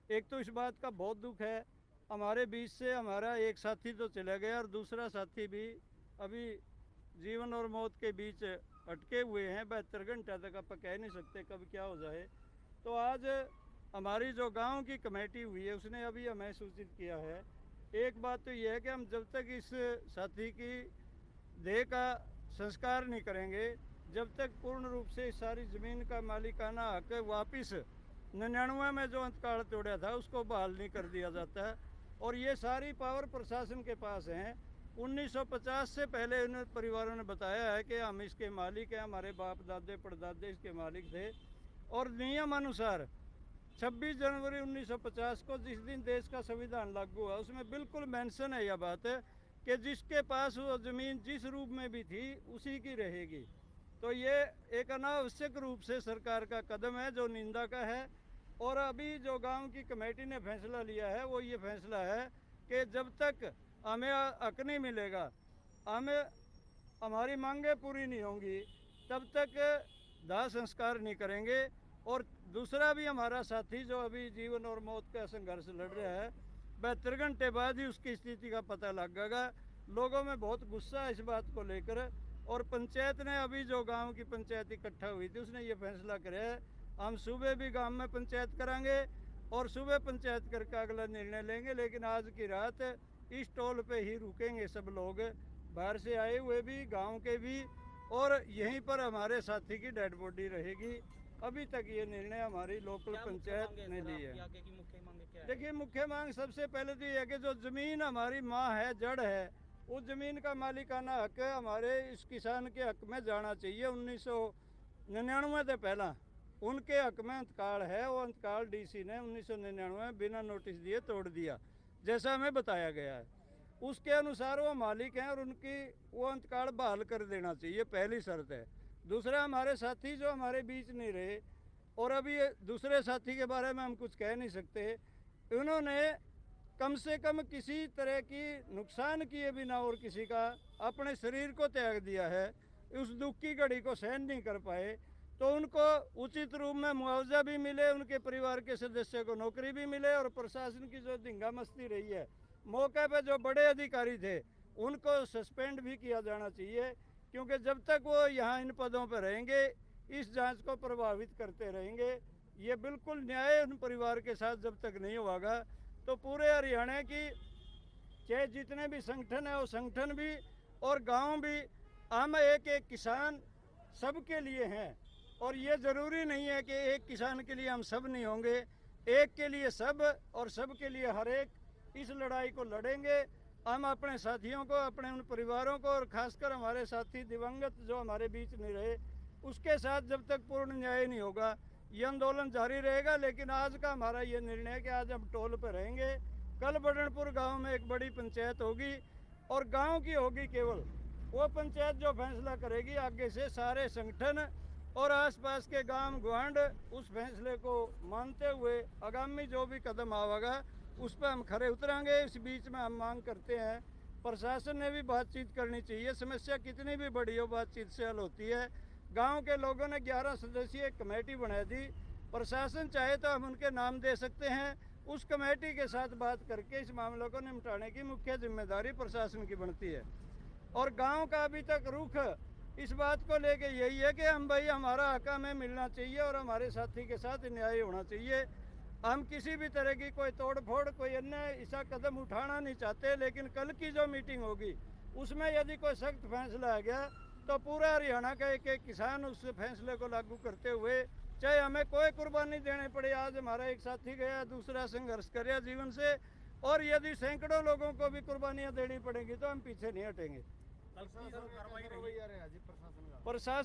एक तो इस बात का बहुत दुख है, हमारे बीच से हमारा एक साथी तो चला गया और दूसरा साथी भी अभी जीवन और मौत के बीच अटके हुए हैं। 72 घंटा तक आप कह नहीं सकते कब क्या हो जाए। तो आज हमारी जो गांव की कमेटी हुई है उसने अभी हमें सूचित किया है। एक बात तो यह है कि हम जब तक इस साथी की देह का संस्कार नहीं करेंगे, जब तक पूर्ण रूप से सारी ज़मीन का मालिकाना हक वापिस 99 में जो अंतकाल तोड़ा था उसको बहाल नहीं कर दिया जाता। और ये सारी पावर प्रशासन के पास हैं। 1950 से पहले इन परिवारों ने बताया है कि हम इसके मालिक हैं, हमारे बाप दादे परदादे इसके मालिक थे। और नियम अनुसार 26 जनवरी 1950 को जिस दिन देश का संविधान लागू हुआ उसमें बिल्कुल मेंशन है यह बात कि जिसके पास वो ज़मीन जिस रूप में भी थी उसी की रहेगी। तो ये एक अनावश्यक रूप से सरकार का कदम है जो निंदा का है। और अभी जो गांव की कमेटी ने फैसला लिया है वो ये फैसला है कि जब तक हमें हक नहीं मिलेगा, हमें हमारी मांगें पूरी नहीं होंगी, तब तक दाह संस्कार नहीं करेंगे। और दूसरा भी हमारा साथी जो अभी जीवन और मौत का संघर्ष लड़ रहा है, 72 घंटे बाद ही उसकी स्थिति का पता लगेगा। लोगों में बहुत गुस्सा है इस बात को लेकर। और पंचायत ने अभी जो गांव की पंचायत इकट्ठा हुई थी उसने ये फैसला किया है, हम सुबह भी गांव में पंचायत करांगे और सुबह पंचायत करके अगला निर्णय लेंगे। लेकिन आज की रात इस टोल पे ही रुकेंगे सब लोग, बाहर से आए हुए भी, गांव के भी। और यहीं पर हमारे साथी की डेड बॉडी रहेगी। अभी तक ये निर्णय हमारी लोकल पंचायत ने ली है। देखिए, मुख्य मांग सबसे पहले तो ये है कि जो ज़मीन हमारी माँ है, जड़ है, उस ज़मीन का मालिकाना हक हमारे इस किसान के हक में जाना चाहिए। 1999 से पहला उनके हक में अंतकाल है, वो अंतकाल डीसी ने 1999 में बिना नोटिस दिए तोड़ दिया जैसा हमें बताया गया है। उसके अनुसार वो मालिक हैं और उनकी वो अंतकाल बहाल कर देना चाहिए, पहली शर्त है। दूसरा, हमारे साथी जो हमारे बीच नहीं रहे, और अभी दूसरे साथी के बारे में हम कुछ कह नहीं सकते, उन्होंने कम से कम किसी तरह की नुकसान किए बिना और किसी का अपने शरीर को त्याग दिया है, उस दुख की घड़ी को सहन नहीं कर पाए। तो उनको उचित रूप में मुआवजा भी मिले, उनके परिवार के सदस्य को नौकरी भी मिले। और प्रशासन की जो धिंगामस्ती रही है, मौके पर जो बड़े अधिकारी थे उनको सस्पेंड भी किया जाना चाहिए। क्योंकि जब तक वो यहाँ इन पदों पर रहेंगे, इस जांच को प्रभावित करते रहेंगे। ये बिल्कुल न्याय उन परिवार के साथ जब तक नहीं होगा तो पूरे हरियाणा की चाहे जितने भी संगठन है वो संगठन भी और गांव भी, हम एक एक किसान सबके लिए हैं। और ये ज़रूरी नहीं है कि एक किसान के लिए हम सब नहीं होंगे, एक के लिए सब और सब के लिए हर एक। इस लड़ाई को लड़ेंगे हम अपने साथियों को, अपने उन परिवारों को, और खासकर हमारे साथी दिवंगत जो हमारे बीच नहीं रहे उसके साथ जब तक पूर्ण न्याय नहीं होगा ये आंदोलन जारी रहेगा। लेकिन आज का हमारा ये निर्णय है कि आज हम टोल पर रहेंगे। कल बड़नपुर गांव में एक बड़ी पंचायत होगी और गांव की होगी केवल वो पंचायत जो फैसला करेगी। आगे से सारे संगठन और आसपास के गांव गुआंढ उस फैसले को मानते हुए आगामी जो भी कदम आवेगा उस पर हम खरे उतरेंगे। इस बीच में हम मांग करते हैं प्रशासन ने भी बातचीत करनी चाहिए। समस्या कितनी भी बड़ी हो बातचीत से हल होती है। गांव के लोगों ने 11 सदस्यीय कमेटी बना दी, प्रशासन चाहे तो हम उनके नाम दे सकते हैं। उस कमेटी के साथ बात करके इस मामलों को निपटाने की मुख्य जिम्मेदारी प्रशासन की बनती है। और गांव का अभी तक रुख इस बात को लेके यही है कि हम भाई हमारा हक हमें मिलना चाहिए और हमारे साथी के साथ न्याय होना चाहिए। हम किसी भी तरह की कोई तोड़ फोड़, कोई अन्य ऐसा कदम उठाना नहीं चाहते। लेकिन कल की जो मीटिंग होगी उसमें यदि कोई सख्त फैसला आ गया तो पूरा हरियाणा का एक एक किसान उस फैसले को लागू करते हुए, चाहे हमें कोई कुर्बानी देनी पड़े। आज हमारा एक साथी गया, दूसरा संघर्ष कर रहा जीवन से, और यदि सैकड़ों लोगों को भी कुर्बानियां देनी पड़ेंगी तो हम पीछे नहीं हटेंगे। प्रशासन